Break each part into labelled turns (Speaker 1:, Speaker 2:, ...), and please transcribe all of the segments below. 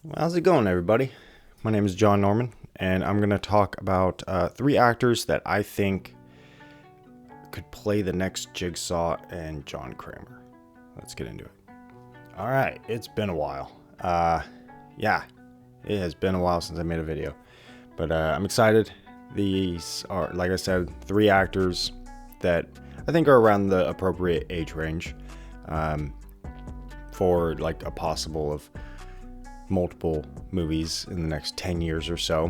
Speaker 1: Well, how's it going, everybody? My name is John Norman, and I'm going to talk about three actors that I think could play the next Jigsaw and John Kramer. Let's get into it. All right, it's been a while. Yeah, it has been a while since I made a video, but I'm excited. These are, like I said, three actors that I think are around the appropriate age range for like a possible of multiple movies in the next 10 years or so.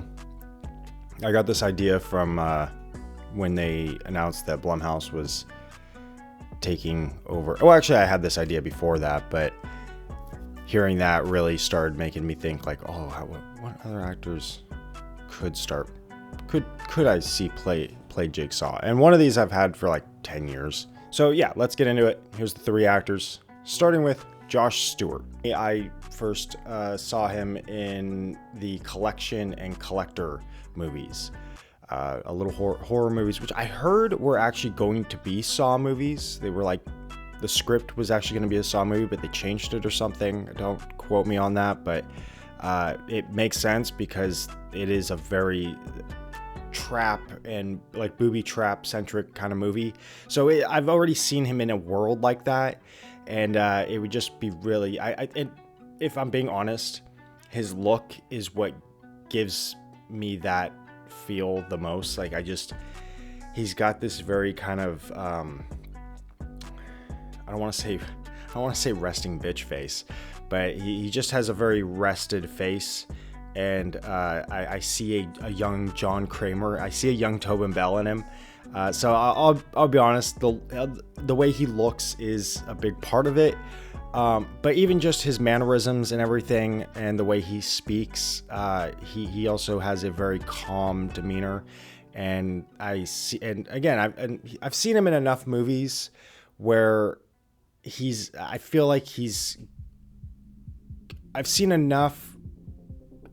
Speaker 1: I got this idea from when they announced that Blumhouse was taking over. Oh, actually, I had this idea before that, but hearing that really started making me think like, oh, what other actors could I see play Jigsaw? And one of these I've had for like 10 years. So yeah, let's get into it. Here's the three actors, starting with Josh Stewart. I first saw him in the Collection and Collector movies, a little horror movies, which I heard were actually going to be Saw movies. They were like, the script was actually going to be a Saw movie, but they changed it or something. Don't quote me on that, but it makes sense because it is a very trap and like booby trap centric kind of movie. So I've already seen him in a world like that. And it would just be really, if I'm being honest, his look is what gives me that feel the most. Like he's got this very kind of, I don't want to say resting bitch face, but he just has a very rested face. And I see a young John Kramer. I see a young Tobin Bell in him. So I'll be honest, the way he looks is a big part of it. But even just his mannerisms and everything, and the way he speaks, he also has a very calm demeanor. And I've seen him in enough movies where I've seen enough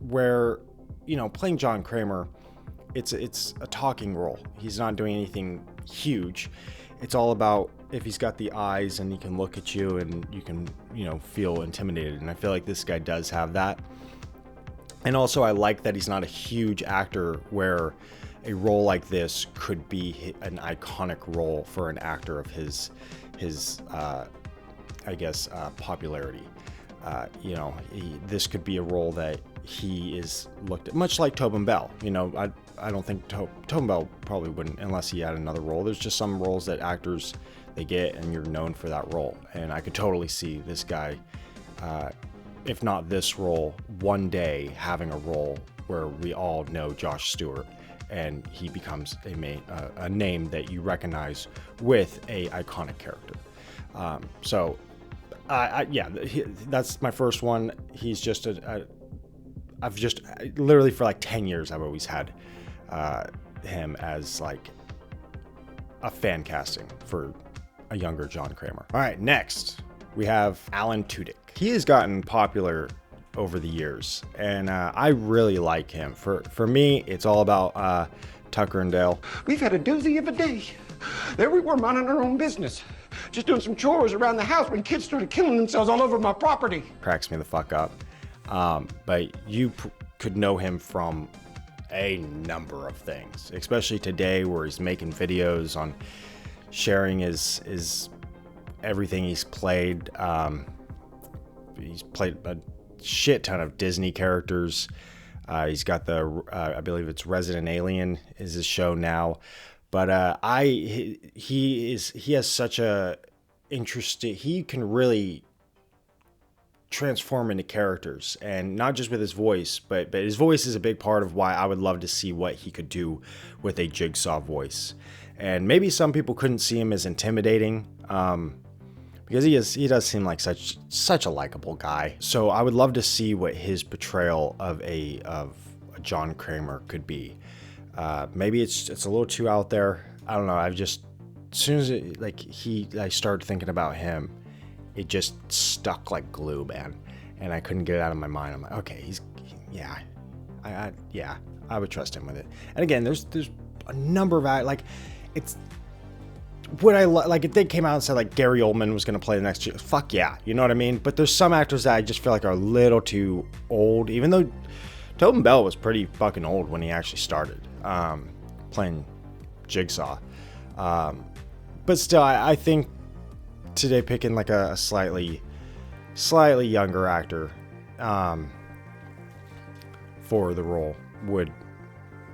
Speaker 1: where, you know, playing John Kramer, it's a talking role. He's not doing anything huge. It's all about if he's got the eyes and he can look at you and you can, you know, feel intimidated. And I feel like this guy does have that. And also I like that he's not a huge actor where a role like this could be an iconic role for an actor of his popularity. This could be a role that he is looked at, much like Tobin Bell. You know, I don't think Tobin Bell probably wouldn't unless he had another role. There's just some roles that actors, they get and you're known for that role. And I could totally see this guy, if not this role, one day having a role where we all know Josh Stewart and he becomes a name that you recognize with a iconic character. That's my first one. He's just I've just literally for like 10 years, I've always had him as like a fan casting for a younger John Kramer. All right, next we have Alan Tudyk. He has gotten popular over the years, and I really like him. For me, it's all about Tucker and Dale.
Speaker 2: We've had a doozy of a day. There we were minding our own business, just doing some chores around the house when kids started killing themselves all over my property.
Speaker 1: Cracks me the fuck up. But you could know him from a number of things, especially today where he's making videos on sharing his everything he's played. He's played a shit ton of Disney characters. He's got I believe it's Resident Alien is his show now. But he has such a interesting, he can really transform into characters, and not just with his voice, but his voice is a big part of why I would love to see what he could do with a Jigsaw voice. And maybe some people couldn't see him as intimidating, because he does seem like such a likable guy. So I would love to see what his portrayal of a John Kramer could be. Maybe it's a little too out there. I don't know. As soon as I started thinking about him, it just stuck like glue, man. And I couldn't get it out of my mind. I'm like, okay, I would trust him with it. And again, there's a number of it's would I like if they came out and said like Gary Oldman was going to play the next year? Fuck yeah, you know what I mean? But there's some actors that I just feel like are a little too old, even though Tobin Bell was pretty fucking old when he actually started playing Jigsaw. But still, I think today picking like a slightly younger actor for the role would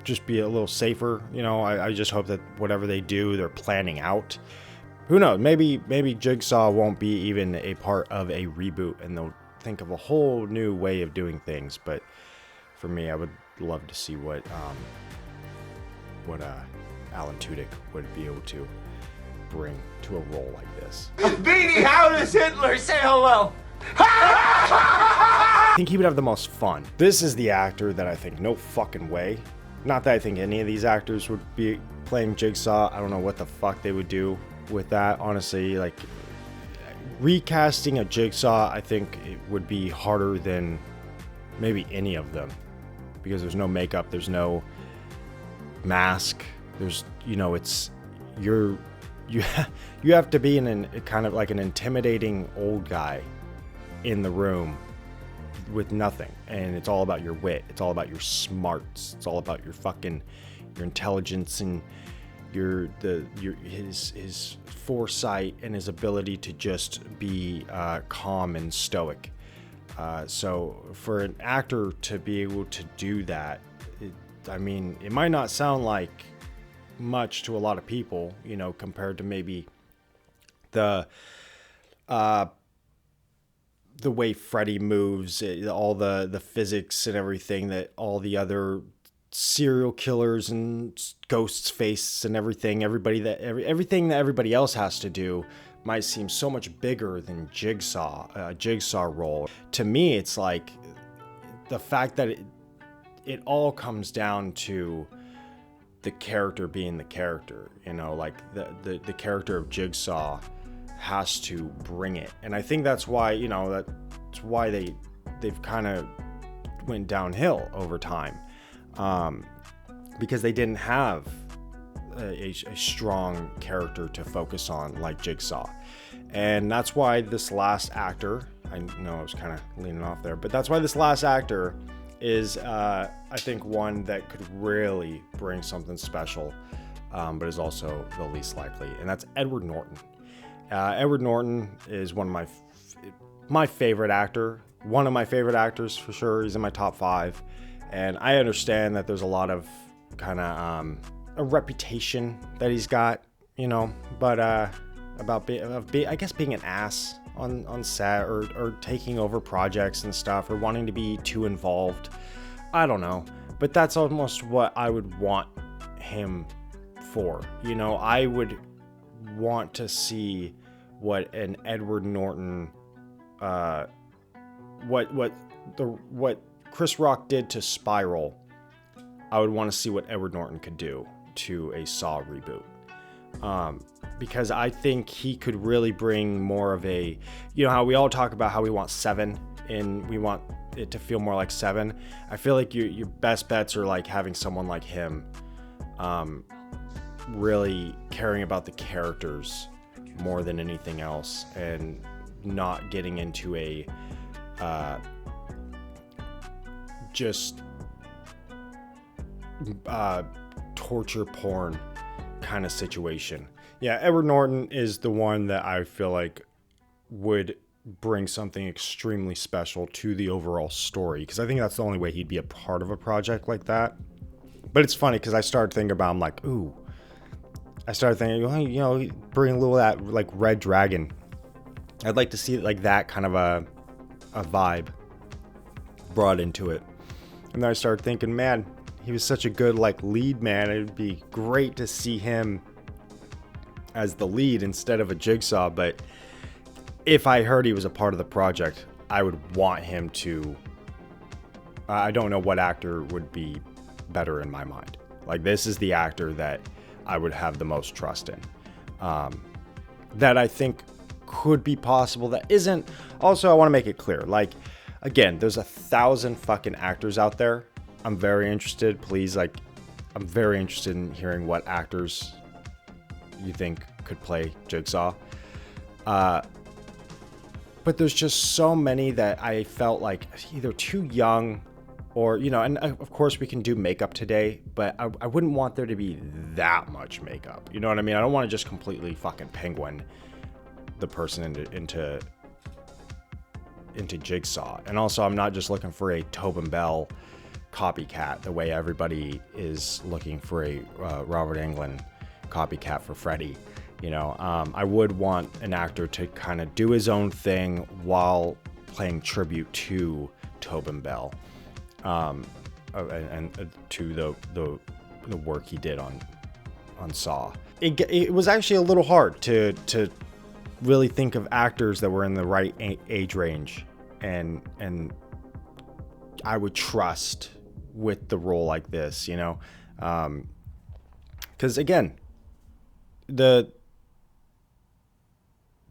Speaker 1: just be a little safer. You know, I just hope that whatever they do, they're planning out. Who knows? Maybe Jigsaw won't be even a part of a reboot, and they'll think of a whole new way of doing things. But for me, I would love to see what Alan Tudyk would be able to bring to a role like this.
Speaker 3: Beanie, how does Hitler say hello?
Speaker 1: I think he would have the most fun. This is the actor that I think no fucking way. Not that I think any of these actors would be playing Jigsaw. I don't know what the fuck they would do with that. Honestly, like recasting a Jigsaw, I think it would be harder than maybe any of them, because there's no makeup, there's no mask, there's, you know, it's you have to be in a kind of like an intimidating old guy in the room with nothing, and it's all about your wit, it's all about your smarts, it's all about your intelligence and his foresight and his ability to just be calm and stoic. So for an actor to be able to do that, I mean, it might not sound like much to a lot of people, you know, compared to maybe the way Freddy moves, all the physics and everything that all the other serial killers and ghosts face and everything that everybody else has to do might seem so much bigger than Jigsaw role. To me, it's like the fact that it all comes down to the character being the character, you know, like the character of Jigsaw has to bring it. And I think that's why, you know, that's why they've kind of went downhill over time, because they didn't have a strong character to focus on like Jigsaw. And that's why this last actor, I know I was kind of leaning off there, but that's why this last actor is I think one that could really bring something special, but is also the least likely, and that's Edward Norton. Edward Norton is one of my favorite actor, one of my favorite actors for sure. He's in my top 5, and I understand that there's a lot of kind of a reputation that he's got, you know, but about I guess being an ass on set or taking over projects and stuff, or wanting to be too involved. I don't know, but that's almost what I would want him for. You know, I would want to see what an Edward Norton, what Chris Rock did to Spiral. I would want to see what Edward Norton could do to a Saw reboot. Because I think he could really bring more of a, you know how we all talk about how we want 7 and we want it to feel more like 7. I feel like your best bets are like having someone like him, really caring about the characters more than anything else, and not getting into a just torture porn kind of situation. Yeah, Edward Norton is the one that I feel like would bring something extremely special to the overall story, because I think that's the only way he'd be a part of a project like that. But it's funny because I started thinking about, I'm like, ooh, I started thinking, you know, bring a little of that like Red Dragon. I'd like to see like that kind of a vibe brought into it. And then I started thinking, man, he was such a good like lead man. It'd be great to see him as the lead instead of a Jigsaw. But if I heard he was a part of the project, I would want him to. I don't know what actor would be better in my mind. Like, this is the actor that I would have the most trust in. That I think could be possible. That isn't. Also, I want to make it clear. Like, again, there's 1,000 fucking actors out there. I'm very interested. Please, like, I'm very interested in hearing what actors you think could play Jigsaw. But there's just so many that I felt like either too young or, you know, and of course we can do makeup today, but I wouldn't want there to be that much makeup. You know what I mean? I don't want to just completely fucking penguin the person into Jigsaw. And also, I'm not just looking for a Tobin Bell copycat the way everybody is looking for a Robert Englund copycat for Freddy. You know, I would want an actor to kind of do his own thing while playing tribute to Tobin Bell, and to the work he did on Saw. It was actually a little hard to really think of actors that were in the right age range and I would trust with the role like this, you know, because again, the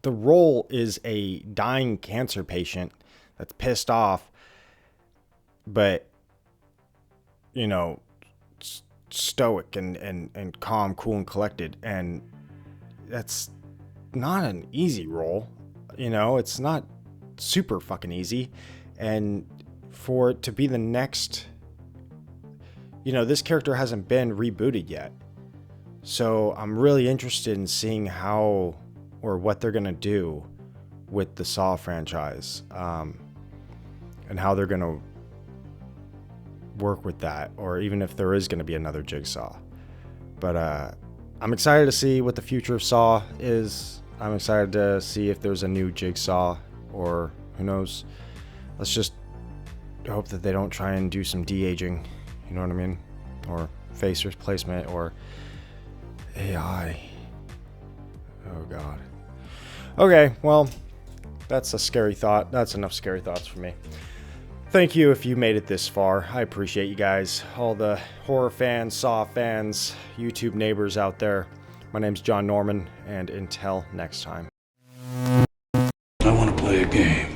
Speaker 1: role is a dying cancer patient that's pissed off, but, you know, stoic and calm, cool, and collected. And that's not an easy role. You know, it's not super fucking easy. And for it to be the next, you know, this character hasn't been rebooted yet. So I'm really interested in seeing how or what they're going to do with the Saw franchise, and how they're going to work with that, or even if there is going to be another Jigsaw. But I'm excited to see what the future of Saw is. I'm excited to see if there's a new Jigsaw, or who knows. Let's just hope that they don't try and do some de-aging, you know what I mean? Or face replacement, or AI. Oh god. Okay, well, that's a scary thought. That's enough scary thoughts for me. Thank you if you made it this far. I appreciate you guys. All the horror fans, Saw fans, YouTube neighbors out there. My name's John Norman, and until next time.
Speaker 4: I want to play a game.